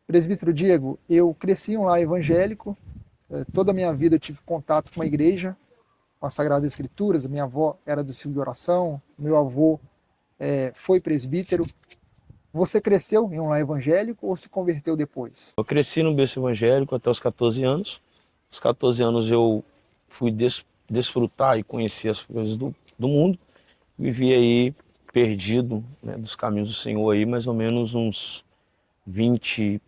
Presbítero Diego, eu cresci em um lar evangélico, toda a minha vida eu tive contato com a igreja, com as Sagradas Escrituras. A minha avó era do círculo de oração, meu avô foi presbítero. Você cresceu em um lar evangélico ou se converteu depois? Eu cresci no berço evangélico até os 14 anos. Aos 14 anos eu fui desfrutar e conhecer as coisas do mundo. Vivi aí perdido, né, dos caminhos do Senhor aí, mais ou menos uns 20,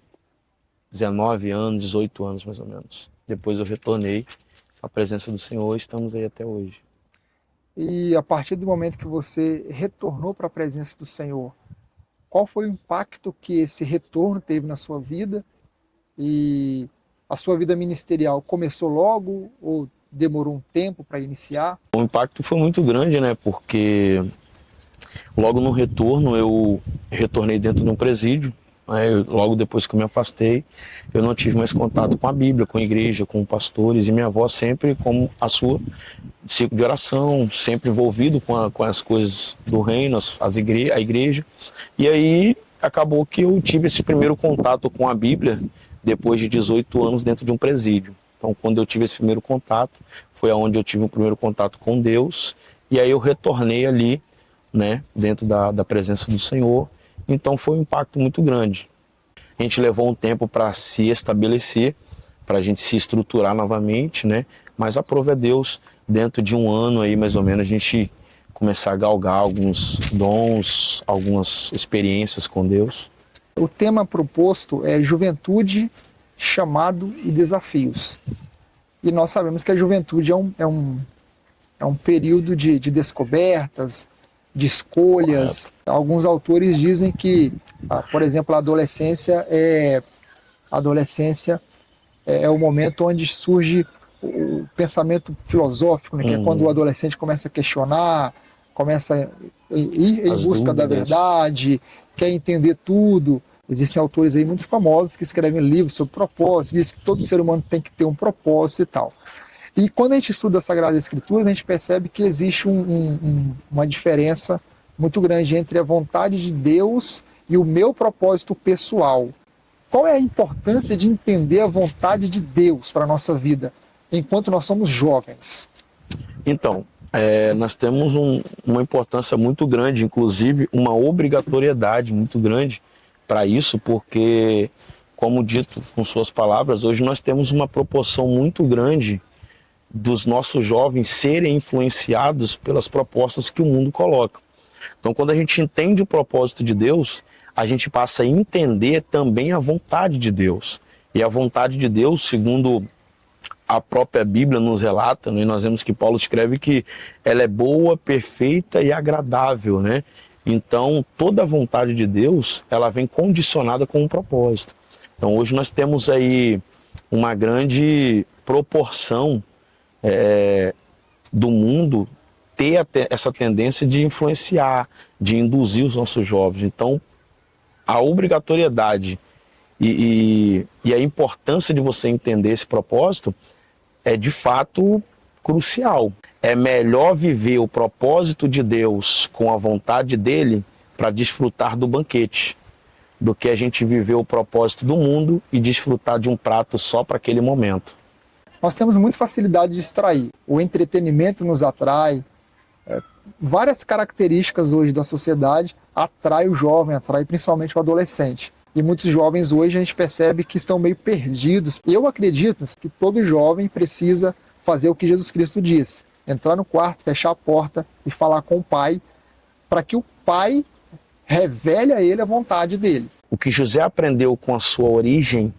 19 anos, 18 anos mais ou menos. Depois eu retornei à presença do Senhor e estamos aí até hoje. E a partir do momento que você retornou para a presença do Senhor, qual foi o impacto que esse retorno teve na sua vida? E a sua vida ministerial começou logo ou demorou um tempo para iniciar? O impacto foi muito grande, né? Porque logo no retorno eu retornei dentro de um presídio. Logo depois que eu me afastei, eu não tive mais contato com a Bíblia, com a igreja, com pastores, e minha avó sempre, como a sua, ciclo de oração, sempre envolvido com as coisas do reino, a igreja. E aí acabou que eu tive esse primeiro contato com a Bíblia depois de 18 anos dentro de um presídio. Então, quando eu tive esse primeiro contato, foi onde eu tive o primeiro contato com Deus, e aí eu retornei ali, né, dentro da presença do Senhor. Então foi um impacto muito grande. A gente levou um tempo para se estabelecer, para a gente se estruturar novamente, né? Mas aprove a Deus, dentro de um ano aí mais ou menos, a gente começar a galgar alguns dons, algumas experiências com Deus. O tema proposto é juventude, chamado e desafios. E nós sabemos que a juventude é um período de descobertas, de escolhas. Correto. Alguns autores dizem que, por exemplo, a adolescência é o momento onde surge o pensamento filosófico, né? Que é quando o adolescente começa a questionar, começa a ir em busca da verdade, quer entender tudo. Existem autores aí muito famosos que escrevem livros sobre propósito, dizem que todo ser humano tem que ter um propósito e tal. E quando a gente estuda a Sagrada Escritura, a gente percebe que existe uma diferença muito grande entre a vontade de Deus e o meu propósito pessoal. Qual é a importância de entender a vontade de Deus para a nossa vida, enquanto nós somos jovens? Então, nós temos uma importância muito grande, inclusive uma obrigatoriedade muito grande para isso, porque, como dito com suas palavras, hoje nós temos uma proporção muito grande dos nossos jovens serem influenciados pelas propostas que o mundo coloca. Então, quando a gente entende o propósito de Deus, a gente passa a entender também a vontade de Deus. E a vontade de Deus, segundo a própria Bíblia nos relata, né, nós vemos que Paulo escreve que ela é boa, perfeita e agradável, né? Então, toda a vontade de Deus, ela vem condicionada com um propósito. Então, hoje nós temos aí uma grande proporção do mundo ter essa tendência de influenciar, de induzir os nossos jovens. Então, a obrigatoriedade e a importância de você entender esse propósito é de fato crucial. É melhor viver o propósito de Deus com a vontade dele para desfrutar do banquete, do que a gente viver o propósito do mundo e desfrutar de um prato só para aquele momento. Nós temos muita facilidade de distrair. O entretenimento nos atrai. Várias características hoje da sociedade atraem o jovem, atrai principalmente o adolescente. E muitos jovens hoje a gente percebe que estão meio perdidos. Eu acredito que todo jovem precisa fazer o que Jesus Cristo diz: entrar no quarto, fechar a porta e falar com o Pai, para que o Pai revele a ele a vontade dele. O que José aprendeu com a sua origem,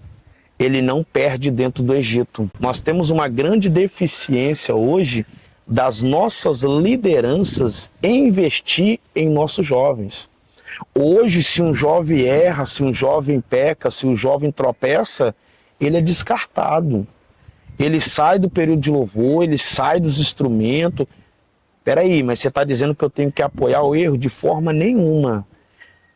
ele não perde dentro do Egito. Nós temos uma grande deficiência hoje das nossas lideranças em investir em nossos jovens. Hoje, se um jovem erra, se um jovem peca, se um jovem tropeça, ele é descartado. Ele sai do período de louvor, ele sai dos instrumentos. Peraí, mas você está dizendo que eu tenho que apoiar o erro? De forma nenhuma.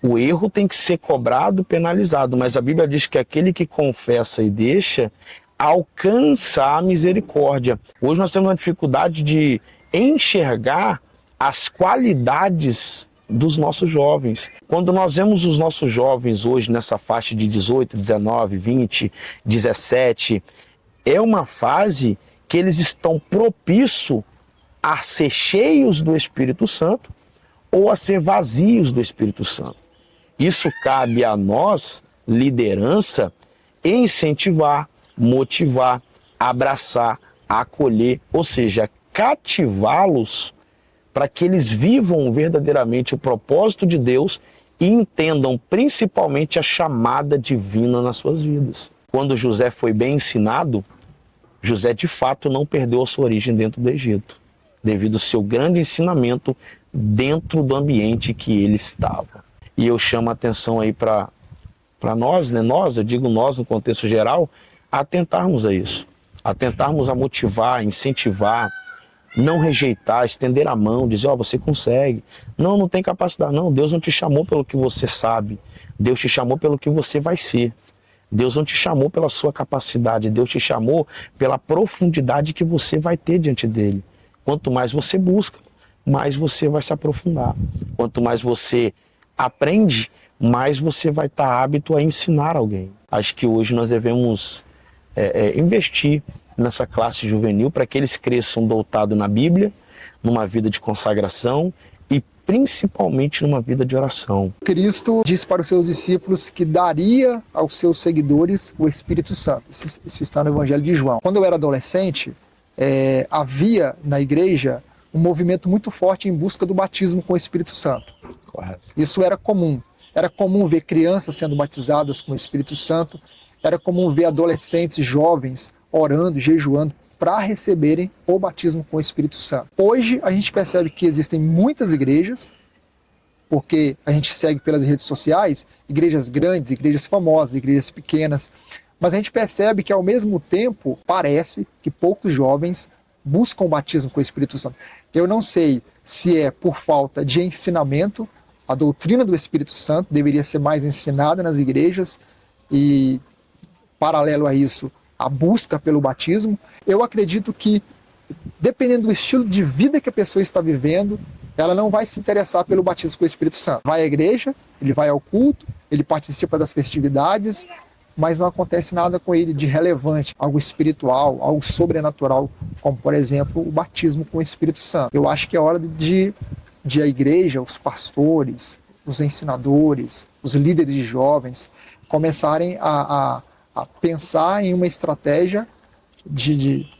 O erro tem que ser cobrado, penalizado, mas a Bíblia diz que aquele que confessa e deixa, alcança a misericórdia. Hoje nós temos uma dificuldade de enxergar as qualidades dos nossos jovens. Quando nós vemos os nossos jovens hoje nessa faixa de 18, 19, 20, 17, é uma fase que eles estão propícios a ser cheios do Espírito Santo ou a ser vazios do Espírito Santo. Isso cabe a nós, liderança, incentivar, motivar, abraçar, acolher, ou seja, cativá-los para que eles vivam verdadeiramente o propósito de Deus e entendam principalmente a chamada divina nas suas vidas. Quando José foi bem ensinado, José de fato não perdeu a sua origem dentro do Egito, devido ao seu grande ensinamento dentro do ambiente que ele estava. E eu chamo a atenção aí para nós, né? Nós, eu digo nós no contexto geral, atentarmos a isso, atentarmos a motivar, incentivar, não rejeitar, estender a mão, dizer, você consegue. Não tem capacidade. Não, Deus não te chamou pelo que você sabe. Deus te chamou pelo que você vai ser. Deus não te chamou pela sua capacidade. Deus te chamou pela profundidade que você vai ter diante dele. Quanto mais você busca, mais você vai se aprofundar. Quanto mais você aprende, mais você vai estar apto a ensinar alguém. Acho que hoje nós devemos investir nessa classe juvenil para que eles cresçam doutados na Bíblia, numa vida de consagração e principalmente numa vida de oração. Cristo disse para os seus discípulos que daria aos seus seguidores o Espírito Santo. Isso está no Evangelho de João. Quando eu era adolescente, havia na igreja um movimento muito forte em busca do batismo com o Espírito Santo. Correto. Isso era comum. Era comum ver crianças sendo batizadas com o Espírito Santo. Era comum ver adolescentes, jovens, orando, jejuando para receberem o batismo com o Espírito Santo. Hoje a gente percebe que existem muitas igrejas, porque a gente segue pelas redes sociais, igrejas grandes, igrejas famosas, igrejas pequenas, mas a gente percebe que ao mesmo tempo parece que poucos jovens buscam o batismo com o Espírito Santo. Eu não sei se é por falta de ensinamento, a doutrina do Espírito Santo deveria ser mais ensinada nas igrejas e, paralelo a isso, a busca pelo batismo. Eu acredito que, dependendo do estilo de vida que a pessoa está vivendo, ela não vai se interessar pelo batismo com o Espírito Santo. Vai à igreja, ele vai ao culto, ele participa das festividades, mas não acontece nada com ele de relevante, algo espiritual, algo sobrenatural, como, por exemplo, o batismo com o Espírito Santo. Eu acho que é hora de a igreja, os pastores, os ensinadores, os líderes de jovens, começarem a pensar em uma estratégia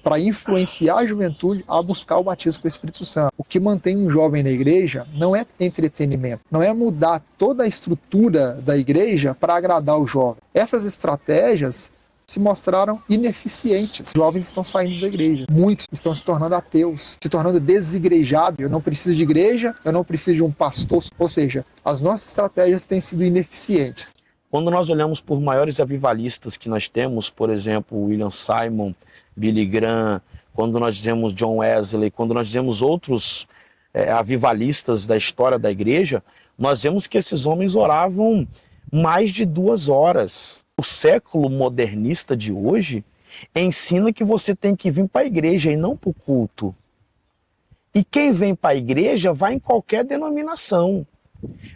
para influenciar a juventude a buscar o batismo com o Espírito Santo. O que mantém um jovem na igreja não é entretenimento, não é mudar toda a estrutura da igreja para agradar o jovem. Essas estratégias se mostraram ineficientes. Os jovens estão saindo da igreja. Muitos estão se tornando ateus, se tornando desigrejados. Eu não preciso de igreja, eu não preciso de um pastor. Ou seja, as nossas estratégias têm sido ineficientes. Quando nós olhamos por maiores avivalistas que nós temos, por exemplo, William Simon, Billy Graham, quando nós dizemos John Wesley, quando nós dizemos outros avivalistas da história da igreja, nós vemos que esses homens oravam mais de 2 horas. O século modernista de hoje ensina que você tem que vir para a igreja e não para o culto. E quem vem para a igreja vai em qualquer denominação.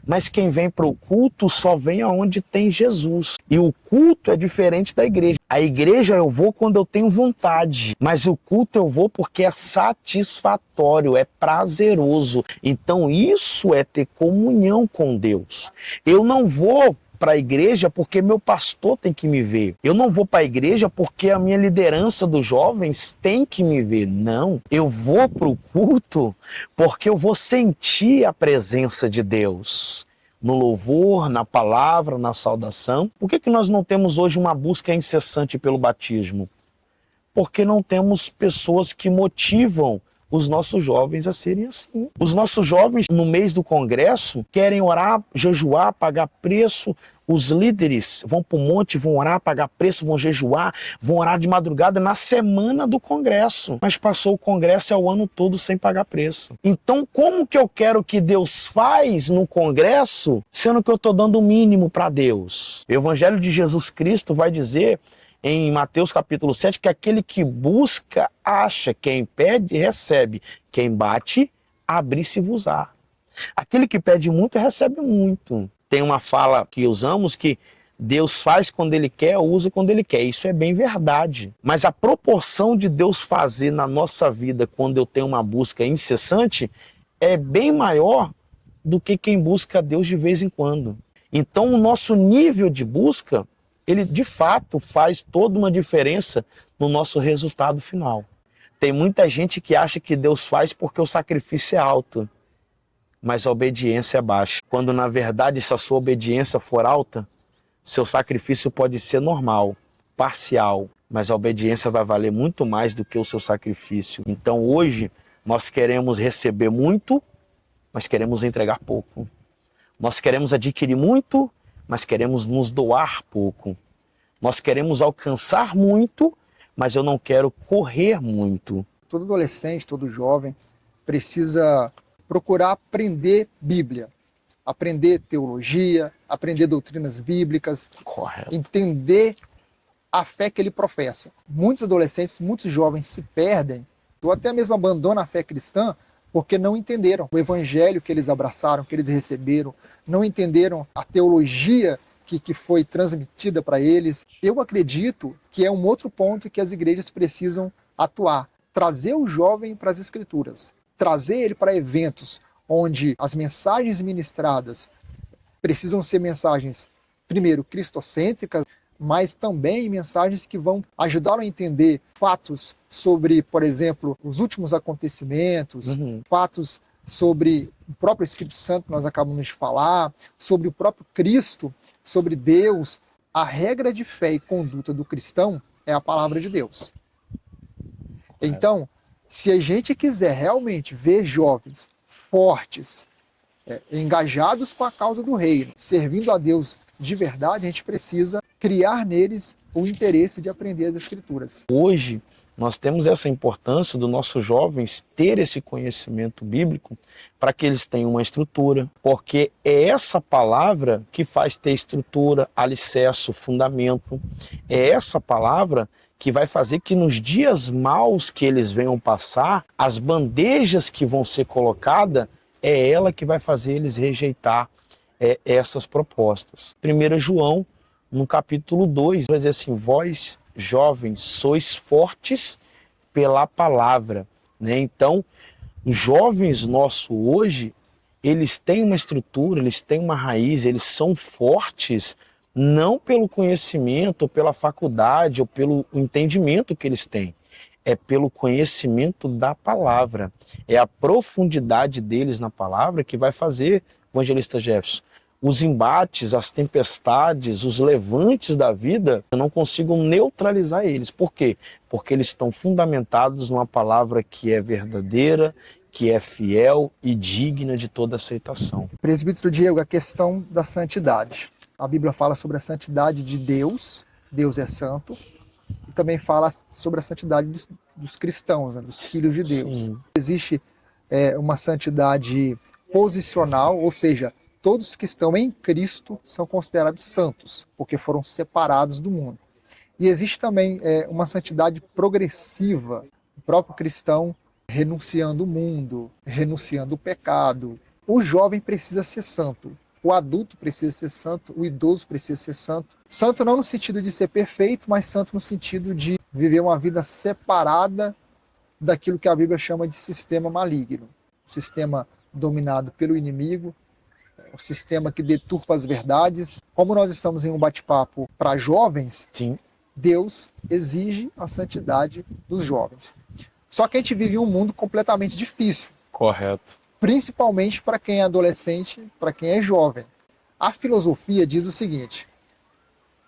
Mas quem vem para o culto só vem aonde tem Jesus. E o culto é diferente da igreja. A igreja eu vou quando eu tenho vontade, mas o culto eu vou porque é satisfatório, é prazeroso. Então isso é ter comunhão com Deus. Eu não vou para a igreja porque meu pastor tem que me ver. Eu não vou para a igreja porque a minha liderança dos jovens tem que me ver. Não, eu vou para o culto porque eu vou sentir a presença de Deus. No louvor, na palavra, na saudação. Por que nós não temos hoje uma busca incessante pelo batismo? Porque não temos pessoas que motivam os nossos jovens a serem assim. Os nossos jovens, no mês do congresso, querem orar, jejuar, pagar preço. Os líderes vão para o monte, vão orar, pagar preço, vão jejuar, vão orar de madrugada na semana do congresso. Mas passou o congresso o ano todo sem pagar preço. Então, como que eu quero que Deus faz no congresso, sendo que eu estou dando o mínimo para Deus? O Evangelho de Jesus Cristo vai dizer em Mateus capítulo 7, que aquele que busca, acha, quem pede, recebe, quem bate, abre-se-vos-á. Aquele que pede muito, recebe muito. Tem uma fala que usamos que Deus faz quando Ele quer, usa quando Ele quer. Isso é bem verdade. Mas a proporção de Deus fazer na nossa vida quando eu tenho uma busca incessante é bem maior do que quem busca Deus de vez em quando. Então, o nosso nível de busca, ele de fato faz toda uma diferença no nosso resultado final. Tem muita gente que acha que Deus faz porque o sacrifício é alto, mas a obediência é baixa. Quando, na verdade, se a sua obediência for alta, seu sacrifício pode ser normal, parcial, mas a obediência vai valer muito mais do que o seu sacrifício. Então, hoje, nós queremos receber muito, mas queremos entregar pouco. Nós queremos adquirir muito, mas queremos nos doar pouco. Nós queremos alcançar muito, mas eu não quero correr muito. Todo adolescente, todo jovem precisa procurar aprender Bíblia, aprender teologia, aprender doutrinas bíblicas, Correto. entender a fé que ele professa. Muitos adolescentes, muitos jovens se perdem, ou até mesmo abandonam a fé cristã, porque não entenderam o evangelho que eles abraçaram, que eles receberam, não entenderam a teologia que foi transmitida para eles. Eu acredito que é um outro ponto que as igrejas precisam atuar. Trazer o jovem para as escrituras, trazer ele para eventos onde as mensagens ministradas precisam ser mensagens, primeiro, cristocêntricas, mas também mensagens que vão ajudar a entender fatos sobre, por exemplo, os últimos acontecimentos, fatos sobre o próprio Espírito Santo que nós acabamos de falar, sobre o próprio Cristo, sobre Deus. A regra de fé e conduta do cristão é a palavra de Deus. Então, se a gente quiser realmente ver jovens fortes, engajados com a causa do reino, servindo a Deus de verdade, a gente precisa criar neles o interesse de aprender as Escrituras. Hoje, nós temos essa importância dos nossos jovens ter esse conhecimento bíblico para que eles tenham uma estrutura, porque é essa palavra que faz ter estrutura, alicerce, fundamento. É essa palavra que vai fazer que nos dias maus que eles venham passar, as bandejas que vão ser colocadas, é ela que vai fazer eles rejeitar essas propostas. 1 João, no capítulo 2, vai dizer assim: vós, jovens, sois fortes pela palavra. Né? Então, os jovens nossos hoje, eles têm uma estrutura, eles têm uma raiz, eles são fortes não pelo conhecimento, ou pela faculdade, ou pelo entendimento que eles têm. É pelo conhecimento da palavra. É a profundidade deles na palavra que vai fazer, evangelista Jefferson, os embates, as tempestades, os levantes da vida, eu não consigo neutralizar eles. Por quê? Porque eles estão fundamentados numa palavra que é verdadeira, que é fiel e digna de toda aceitação. Presbítero Diego, a questão da santidade. A Bíblia fala sobre a santidade de Deus, Deus é santo, e também fala sobre a santidade dos cristãos, né, dos filhos de Deus. Sim. Existe uma santidade posicional, ou seja, todos que estão em Cristo são considerados santos, porque foram separados do mundo. E existe também uma santidade progressiva, o próprio cristão renunciando o mundo, renunciando o pecado. O jovem precisa ser santo, o adulto precisa ser santo, o idoso precisa ser santo. Santo não no sentido de ser perfeito, mas santo no sentido de viver uma vida separada daquilo que a Bíblia chama de sistema maligno, o sistema dominado pelo inimigo, o sistema que deturpa as verdades. Como nós estamos em um bate-papo para jovens, Sim. Deus exige a santidade dos jovens. Só que a gente vive um mundo completamente difícil. Correto. Principalmente para quem é adolescente, para quem é jovem. A filosofia diz o seguinte: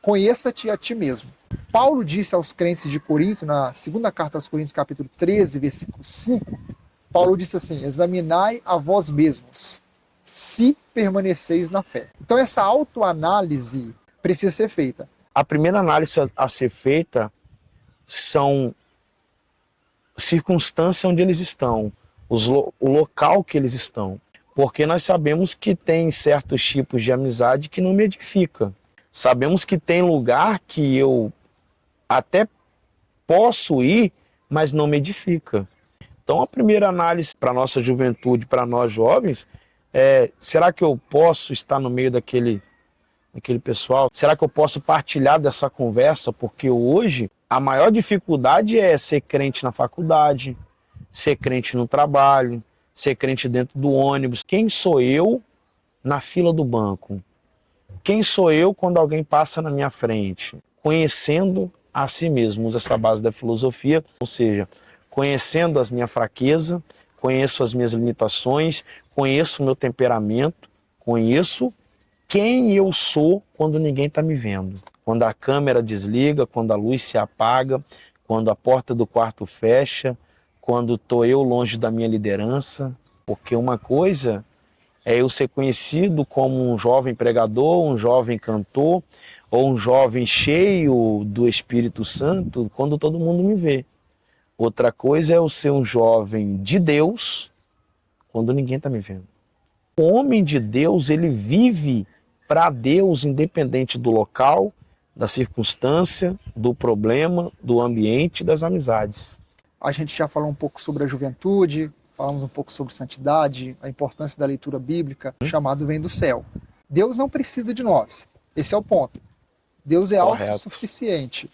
conheça-te a ti mesmo. Paulo disse aos crentes de Corinto, na segunda carta aos Coríntios, capítulo 13, versículo 5, Paulo disse assim: examinai a vós mesmos, se permaneceis na fé. Então essa autoanálise precisa ser feita. A primeira análise a ser feita são circunstâncias onde eles estão, o local que eles estão. Porque nós sabemos que tem certos tipos de amizade que não me edifica. Sabemos que tem lugar que eu até posso ir, mas não me edifica. Então a primeira análise para a nossa juventude, para nós jovens, Será que eu posso estar no meio daquele pessoal? Será que eu posso partilhar dessa conversa? Porque hoje a maior dificuldade é ser crente na faculdade, ser crente no trabalho, ser crente dentro do ônibus. Quem sou eu na fila do banco? Quem sou eu quando alguém passa na minha frente? Conhecendo a si mesmo, usa essa base da filosofia, ou seja, conhecendo as minhas fraquezas, conheço as minhas limitações, conheço o meu temperamento, conheço quem eu sou quando ninguém está me vendo. Quando a câmera desliga, quando a luz se apaga, quando a porta do quarto fecha, quando estou eu longe da minha liderança. Porque uma coisa é eu ser conhecido como um jovem pregador, um jovem cantor, ou um jovem cheio do Espírito Santo quando todo mundo me vê. Outra coisa é eu ser um jovem de Deus quando ninguém está me vendo. O homem de Deus, ele vive para Deus independente do local, da circunstância, do problema, do ambiente, das amizades. A gente já falou um pouco sobre a juventude, falamos um pouco sobre santidade, a importância da leitura bíblica. O chamado vem do céu. Deus não precisa de nós. Esse é o ponto. Deus é autossuficiente.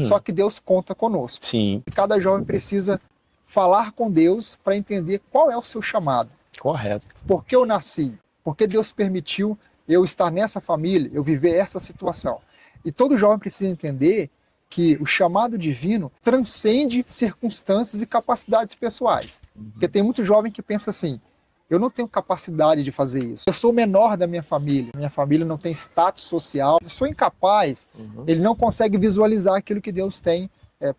Só que Deus conta conosco. Sim. Cada jovem precisa falar com Deus para entender qual é o seu chamado. Correto. Por que eu nasci? Por que Deus permitiu eu estar nessa família, eu viver essa situação? E todo jovem precisa entender que o chamado divino transcende circunstâncias e capacidades pessoais. Porque tem muito jovem que pensa assim: eu não tenho capacidade de fazer isso. Eu sou o menor da minha família não tem status social, eu sou incapaz. Ele não consegue visualizar aquilo que Deus tem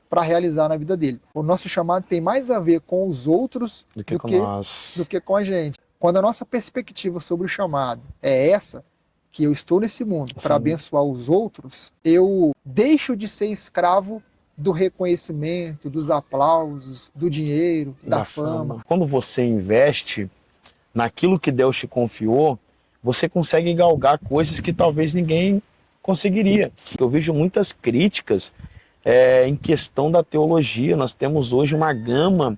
para realizar na vida dele. O nosso chamado tem mais a ver com os outros do que com a gente. Quando a nossa perspectiva sobre o chamado é essa, que eu estou nesse mundo para abençoar os outros, eu deixo de ser escravo do reconhecimento, dos aplausos, do dinheiro, da fama. Quando você investe naquilo que Deus te confiou, você consegue galgar coisas que talvez ninguém conseguiria. Eu vejo muitas críticas em questão da teologia. Nós temos hoje uma gama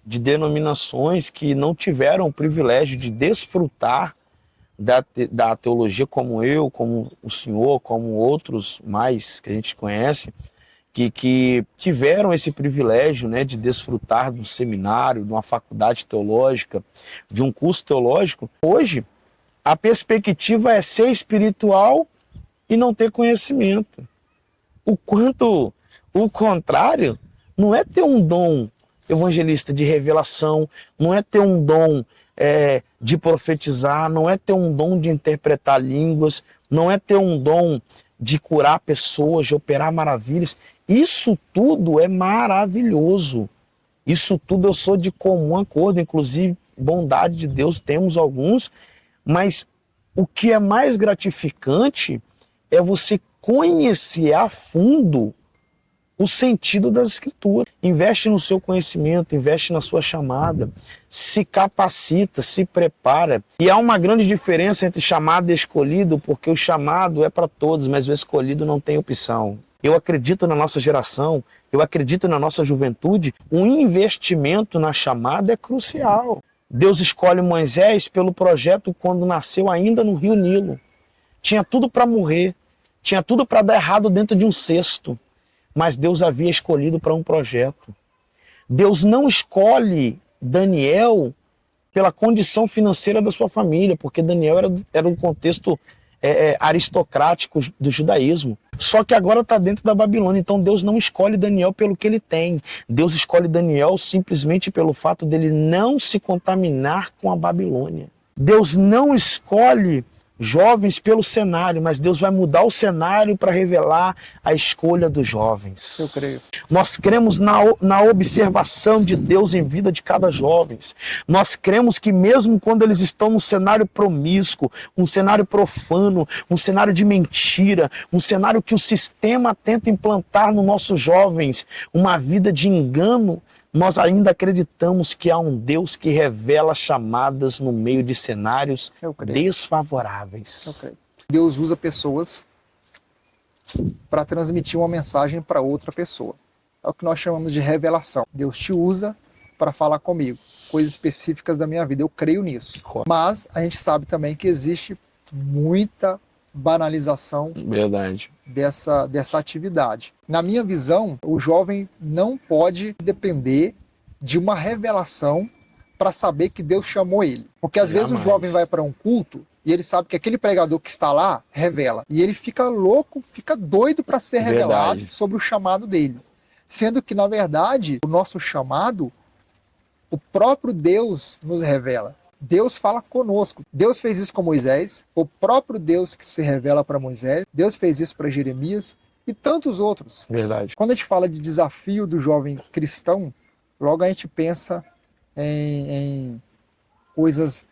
de denominações que não tiveram o privilégio de desfrutar da teologia como eu, como o senhor, como outros mais que a gente conhece, que tiveram esse privilégio, né, de desfrutar do seminário, de uma faculdade teológica, de um curso teológico. Hoje, a perspectiva é ser espiritual e não ter conhecimento. O contrário não é ter um dom evangelista de revelação, não é ter um dom de profetizar, não é ter um dom de interpretar línguas, não é ter um dom de curar pessoas, de operar maravilhas. Isso tudo é maravilhoso. Isso tudo eu sou de comum acordo, inclusive bondade de Deus temos alguns, mas o que é mais gratificante é você conhecer a fundo o sentido das Escrituras. Investe no seu conhecimento, investe na sua chamada, se capacita, se prepara. E há uma grande diferença entre chamado e escolhido, porque o chamado é para todos, mas o escolhido não tem opção. Eu acredito na nossa geração, eu acredito na nossa juventude, um investimento na chamada é crucial. Deus escolhe Moisés pelo projeto quando nasceu ainda no Rio Nilo. Tinha tudo para morrer, tinha tudo para dar errado dentro de um cesto. Mas Deus havia escolhido para um projeto. Deus não escolhe Daniel pela condição financeira da sua família, porque Daniel era um contexto aristocrático do judaísmo. Só que agora está dentro da Babilônia, então Deus não escolhe Daniel pelo que ele tem. Deus escolhe Daniel simplesmente pelo fato dele não se contaminar com a Babilônia. Deus não escolhe jovens pelo cenário, mas Deus vai mudar o cenário para revelar a escolha dos jovens. Eu creio. Nós cremos na observação de Deus em vida de cada jovem. Nós cremos que mesmo quando eles estão num cenário promíscuo, um cenário profano, um cenário de mentira, um cenário que o sistema tenta implantar nos nossos jovens, uma vida de engano, nós ainda acreditamos que há um Deus que revela chamadas no meio de cenários desfavoráveis. Eu creio. Deus usa pessoas para transmitir uma mensagem para outra pessoa. É o que nós chamamos de revelação. Deus te usa para falar comigo, coisas específicas da minha vida. Eu creio nisso. Mas a gente sabe também que existe muita banalização Verdade. dessa atividade. Na minha visão, o jovem não pode depender de uma revelação para saber que Deus chamou ele. Porque às vezes o jovem vai para um culto e ele sabe que aquele pregador que está lá revela. E ele fica louco, fica doido para ser revelado sobre o chamado dele. Sendo que, na verdade, o nosso chamado, o próprio Deus nos revela. Deus fala conosco. Deus fez isso com Moisés, o próprio Deus que se revela para Moisés. Deus fez isso para Jeremias e tantos outros. Verdade. Quando a gente fala de desafio do jovem cristão, logo a gente pensa em coisas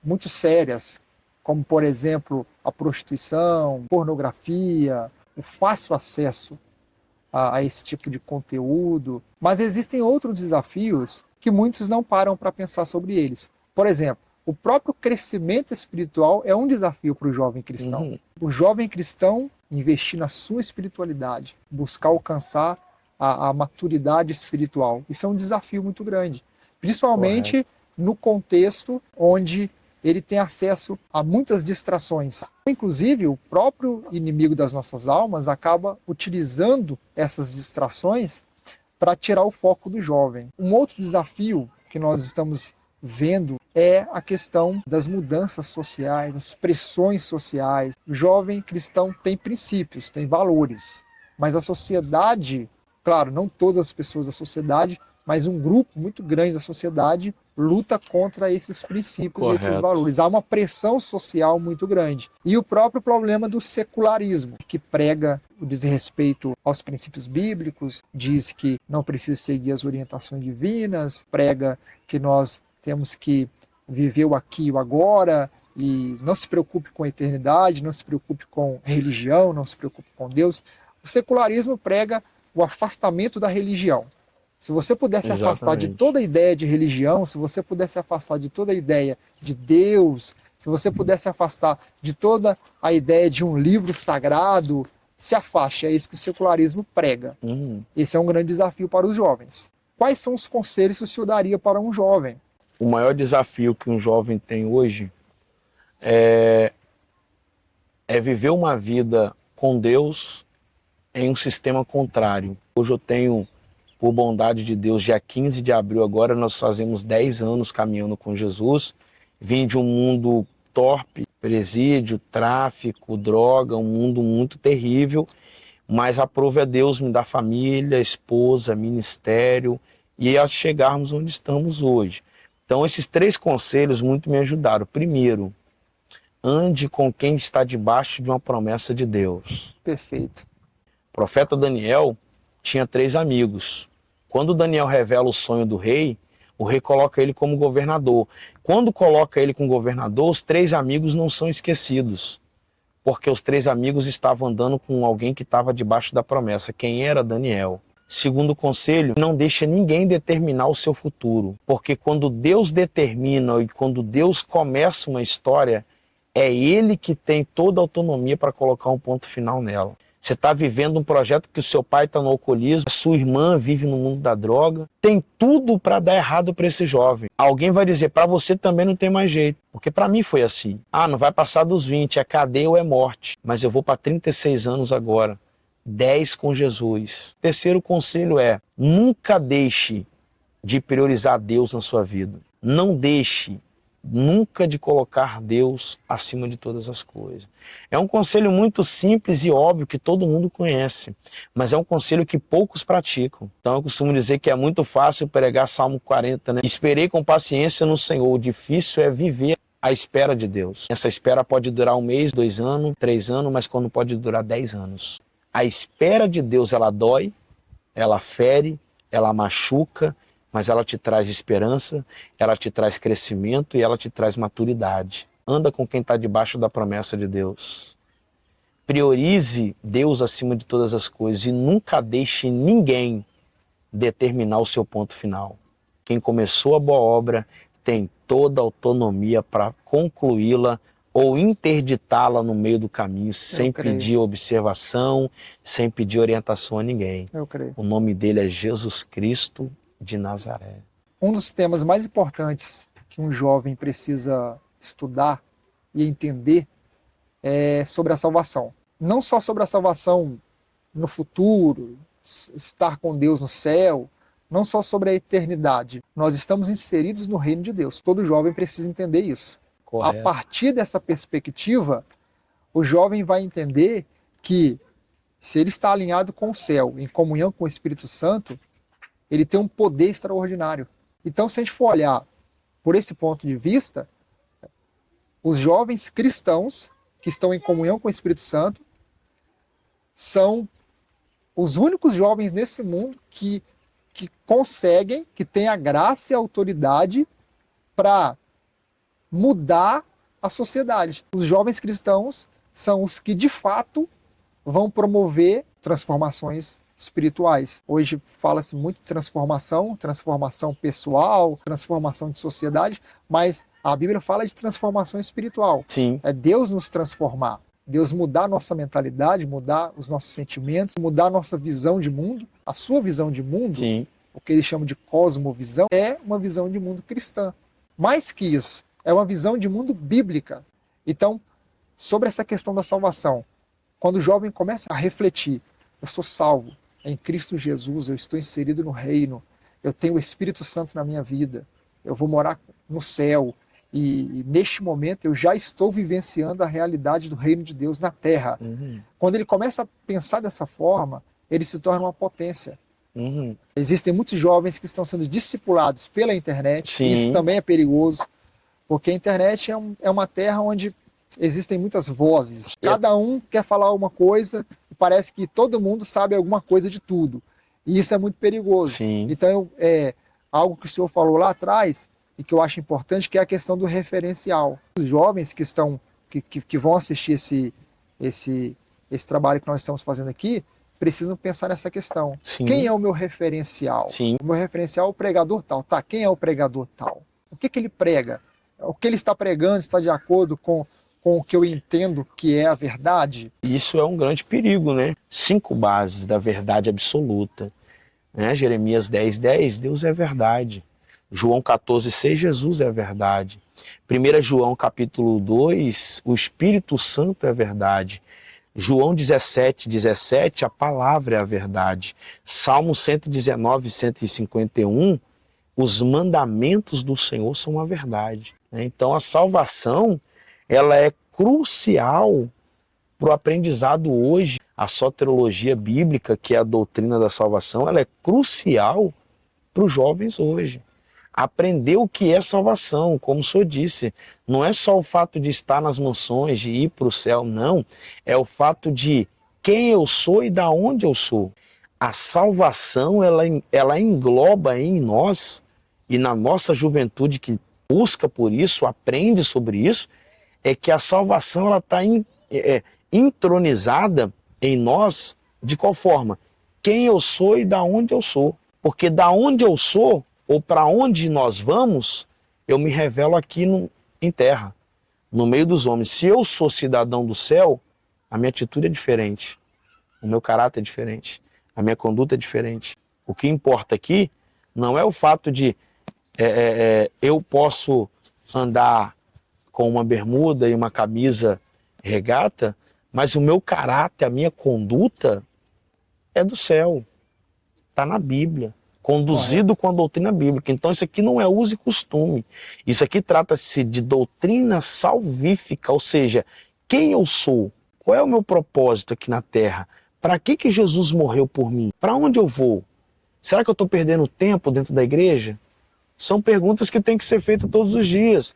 muito sérias, como, por exemplo, a prostituição, pornografia, o fácil acesso a esse tipo de conteúdo. Mas existem outros desafios que muitos não param para pensar sobre eles. Por exemplo, o próprio crescimento espiritual é um desafio para o jovem cristão. O jovem cristão investir na sua espiritualidade, buscar alcançar a maturidade espiritual. Isso é um desafio muito grande. Principalmente no contexto onde ele tem acesso a muitas distrações. Inclusive, o próprio inimigo das nossas almas acaba utilizando essas distrações para tirar o foco do jovem. Um outro desafio que nós estamos vendo é a questão das mudanças sociais, das pressões sociais. O jovem cristão tem princípios, tem valores, mas a sociedade, claro, não todas as pessoas da sociedade, mas um grupo muito grande da sociedade luta contra esses princípios e esses valores. Há uma pressão social muito grande. E o próprio problema do secularismo, que prega o desrespeito aos princípios bíblicos, diz que não precisa seguir as orientações divinas, prega que nós temos que viver o aqui e o agora, e não se preocupe com a eternidade, não se preocupe com religião, não se preocupe com Deus. O secularismo prega o afastamento da religião. Se você pudesse afastar de toda a ideia de religião, se você pudesse afastar de toda a ideia de Deus, se você pudesse afastar de toda a ideia de um livro sagrado, se afaste. É isso que o secularismo prega. Esse é um grande desafio para os jovens. Quais são os conselhos que o senhor daria para um jovem? O maior desafio que um jovem tem hoje é viver uma vida com Deus em um sistema contrário. Hoje eu tenho, por bondade de Deus, dia 15 de abril agora, nós fazemos 10 anos caminhando com Jesus. Vim de um mundo torpe, presídio, tráfico, droga, um mundo muito terrível, mas aprove a Deus me dar família, esposa, ministério e a chegarmos onde estamos hoje. Então esses 3 conselhos muito me ajudaram. Primeiro, ande com quem está debaixo de uma promessa de Deus. Perfeito. O profeta Daniel tinha 3 amigos. Quando Daniel revela o sonho do rei, o rei coloca ele como governador. Quando coloca ele como governador, os 3 amigos não são esquecidos, porque os 3 amigos estavam andando com alguém que estava debaixo da promessa. Quem era? Daniel. Segundo conselho, não deixa ninguém determinar o seu futuro, porque quando Deus determina e quando Deus começa uma história, é Ele que tem toda a autonomia para colocar um ponto final nela. Você está vivendo um projeto que o seu pai está no alcoolismo, a sua irmã vive no mundo da droga. Tem tudo para dar errado para esse jovem. Alguém vai dizer, para você também não tem mais jeito. Porque para mim foi assim. Não vai passar dos 20, é cadeia ou é morte. Mas eu vou para 36 anos agora. 10 com Jesus. Terceiro conselho é, nunca deixe de priorizar Deus na sua vida. Não deixe nunca de colocar Deus acima de todas as coisas. É um conselho muito simples e óbvio que todo mundo conhece, mas é um conselho que poucos praticam. Então eu costumo dizer que é muito fácil pregar Salmo 40, né? Esperei com paciência no Senhor, o difícil é viver à espera de Deus. Essa espera pode durar 1 mês, 2 anos, 3 anos, mas quando pode durar 10 anos. A espera de Deus, ela dói, ela fere, ela machuca, mas ela te traz esperança, ela te traz crescimento e ela te traz maturidade. Anda com quem está debaixo da promessa de Deus. Priorize Deus acima de todas as coisas e nunca deixe ninguém determinar o seu ponto final. Quem começou a boa obra tem toda a autonomia para concluí-la ou interditá-la no meio do caminho, sem pedir observação, sem pedir orientação a ninguém. Eu creio. O nome dele é Jesus Cristo de Nazaré. Um dos temas mais importantes que um jovem precisa estudar e entender é sobre a salvação. Não só sobre a salvação no futuro, estar com Deus no céu, não só sobre a eternidade. Nós estamos inseridos no reino de Deus. Todo jovem precisa entender isso. Correto. A partir dessa perspectiva, o jovem vai entender que se ele está alinhado com o céu, em comunhão com o Espírito Santo, ele tem um poder extraordinário. Então, se a gente for olhar por esse ponto de vista, os jovens cristãos que estão em comunhão com o Espírito Santo são os únicos jovens nesse mundo que conseguem, que têm a graça e a autoridade para mudar a sociedade. Os jovens cristãos são os que, de fato, vão promover transformações espirituais. Hoje fala-se muito de transformação pessoal, transformação de sociedade, mas a Bíblia fala de transformação espiritual. Sim. É Deus nos transformar, Deus mudar a nossa mentalidade, mudar os nossos sentimentos, mudar a nossa visão de mundo. A sua visão de mundo, Sim. o que eles chamam de cosmovisão, é uma visão de mundo cristã. Mais que isso, é uma visão de mundo bíblica. Então, sobre essa questão da salvação, quando o jovem começa a refletir, eu sou salvo em Cristo Jesus, eu estou inserido no reino, eu tenho o Espírito Santo na minha vida, eu vou morar no céu, e neste momento eu já estou vivenciando a realidade do reino de Deus na terra. Uhum. Quando ele começa a pensar dessa forma, ele se torna uma potência. Uhum. Existem muitos jovens que estão sendo discipulados pela internet. Sim. Isso também é perigoso, porque a internet é uma terra onde existem muitas vozes. Cada um quer falar alguma coisa e parece que todo mundo sabe alguma coisa de tudo. E isso é muito perigoso. Sim. Então, algo que o senhor falou lá atrás e que eu acho importante, que é a questão do referencial. Os jovens que vão assistir esse trabalho que nós estamos fazendo aqui precisam pensar nessa questão. Sim. Quem é o meu referencial? Sim. O meu referencial é o pregador tal. Tá, quem é o pregador tal? O que ele prega? O que ele está pregando está de acordo com o que eu entendo que é a verdade? Isso é um grande perigo, né? 5 bases da verdade absoluta. Né? Jeremias 10:10, Deus é verdade. João 14:6, Jesus é a verdade. 1 João capítulo 2, o Espírito Santo é a verdade. João 17:17, a palavra é a verdade. Salmo 119, 151, os mandamentos do Senhor são a verdade. Então a salvação, ela é crucial para o aprendizado hoje. A soteriologia bíblica, que é a doutrina da salvação, ela é crucial para os jovens hoje. Aprender o que é salvação, como o senhor disse, não é só o fato de estar nas mansões, de ir para o céu, não. É o fato de quem eu sou e da onde eu sou. A salvação, ela engloba em nós, e na nossa juventude que busca por isso, aprende sobre isso, é que a salvação ela está entronizada em nós de qual forma? Quem eu sou e da onde eu sou. Porque da onde eu sou, ou para onde nós vamos, eu me revelo aqui em terra, no meio dos homens. Se eu sou cidadão do céu, a minha atitude é diferente, o meu caráter é diferente, a minha conduta é diferente. O que importa aqui não é o fato de eu posso andar com uma bermuda e uma camisa regata, mas o meu caráter, a minha conduta é do céu, está na Bíblia. Conduzido com a doutrina bíblica. Então isso aqui não é uso e costume. Isso aqui trata-se de doutrina salvífica, ou seja, quem eu sou? Qual é o meu propósito aqui na terra? Para que Jesus morreu por mim? Para onde eu vou? Será que eu estou perdendo tempo dentro da igreja? São perguntas que têm que ser feitas todos os dias.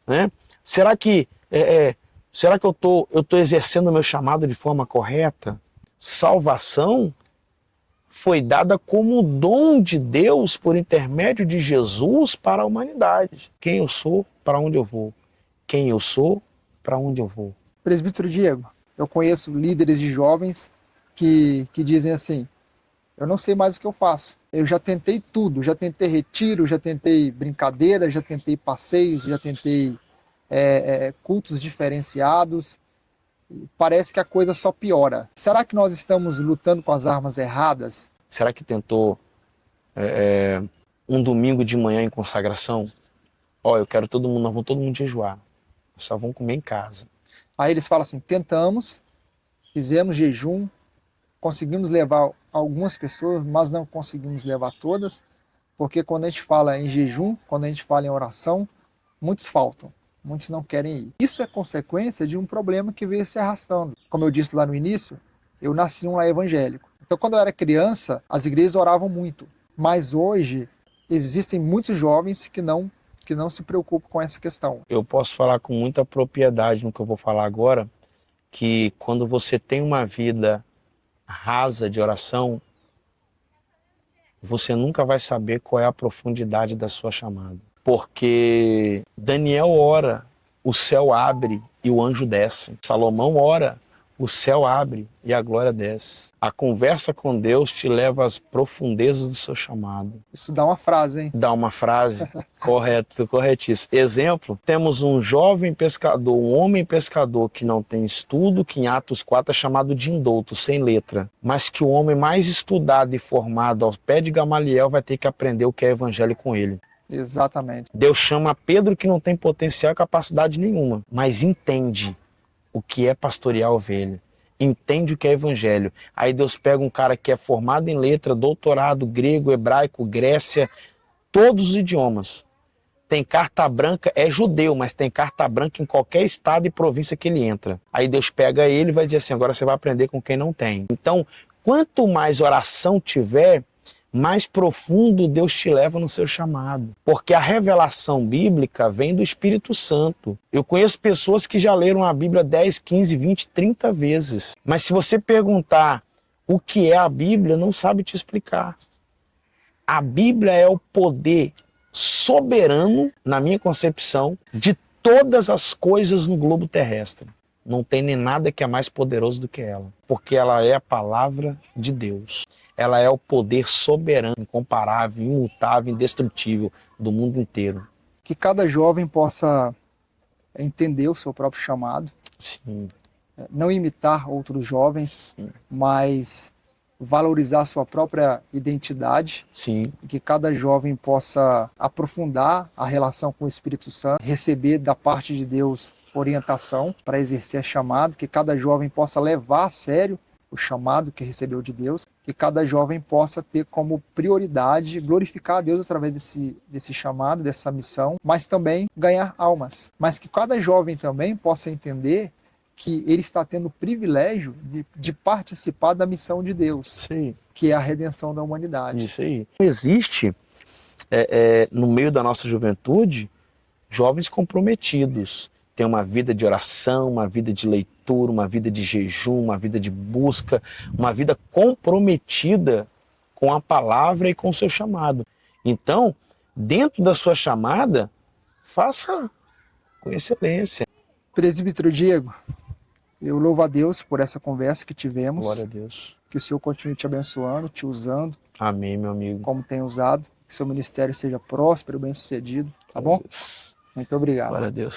Né? Será que eu estou exercendo o meu chamado de forma correta? Salvação foi dada como dom de Deus por intermédio de Jesus para a humanidade. Quem eu sou, para onde eu vou. Quem eu sou, para onde eu vou. Presbítero Diego, eu conheço líderes de jovens que dizem assim, eu não sei mais o que eu faço. Eu já tentei tudo, já tentei retiro, já tentei brincadeira, já tentei passeios, já tentei cultos diferenciados. Parece que a coisa só piora. Será que nós estamos lutando com as armas erradas? Será que tentou Um domingo de manhã em consagração, ó, eu quero todo mundo, nós vamos todo mundo jejuar. Só vão comer em casa. Aí eles falam assim, tentamos, fizemos jejum, conseguimos levar algumas pessoas, mas não conseguimos levar todas, porque quando a gente fala em jejum, quando a gente fala em oração, muitos faltam, muitos não querem ir. Isso é consequência de um problema que veio se arrastando. Como eu disse lá no início, eu nasci em um lar evangélico. Então quando eu era criança, as igrejas oravam muito, mas hoje existem muitos jovens que não se preocupam com essa questão. Eu posso falar com muita propriedade no que eu vou falar agora, que quando você tem uma vida rasa de oração, você nunca vai saber qual é a profundidade da sua chamada. Porque Daniel ora, o céu abre e o anjo desce. Salomão ora, o céu abre e a glória desce. A conversa com Deus te leva às profundezas do seu chamado. Isso dá uma frase, hein? Dá uma frase, correto, corretíssimo. Exemplo, temos um jovem pescador, um homem pescador que não tem estudo, que em Atos 4 é chamado de indouto, sem letra. Mas que o homem mais estudado e formado ao pé de Gamaliel vai ter que aprender o que é evangelho com ele. Exatamente. Deus chama Pedro que não tem potencial e capacidade nenhuma, mas entende o que é pastorear a ovelha, entende o que é evangelho. Aí Deus pega um cara que é formado em letra, doutorado, grego, hebraico, Grécia, todos os idiomas. Tem carta branca, é judeu, mas tem carta branca em qualquer estado e província que ele entra. Aí Deus pega ele e vai dizer assim, agora você vai aprender com quem não tem. Então, quanto mais oração tiver, mais profundo Deus te leva no seu chamado. Porque a revelação bíblica vem do Espírito Santo. Eu conheço pessoas que já leram a Bíblia 10, 15, 20, 30 vezes. Mas se você perguntar o que é a Bíblia, não sabe te explicar. A Bíblia é o poder soberano, na minha concepção, de todas as coisas no globo terrestre. Não tem nem nada que é mais poderoso do que ela. Porque ela é a palavra de Deus. Ela é o poder soberano, incomparável, imutável, indestrutível do mundo inteiro. Que cada jovem possa entender o seu próprio chamado. Sim. Não imitar outros jovens, Sim. mas valorizar a sua própria identidade. Sim. Que cada jovem possa aprofundar a relação com o Espírito Santo, receber da parte de Deus orientação para exercer a chamada, que cada jovem possa levar a sério o chamado que recebeu de Deus, que cada jovem possa ter como prioridade glorificar a Deus através desse chamado, dessa missão, mas também ganhar almas. Mas que cada jovem também possa entender que ele está tendo o privilégio de participar da missão de Deus, Sim. que é a redenção da humanidade. Isso aí. Existe, no meio da nossa juventude, jovens comprometidos. Tem uma vida de oração, uma vida de leitura, uma vida de jejum, uma vida de busca, uma vida comprometida com a palavra e com o seu chamado. Então, dentro da sua chamada, faça com excelência. Presbítero Diego, eu louvo a Deus por essa conversa que tivemos. Glória a Deus. Que o Senhor continue te abençoando, te usando. Amém, meu amigo. Como tem usado. Que seu ministério seja próspero, bem-sucedido. Tá bom? Deus. Muito obrigado. Glória a Deus.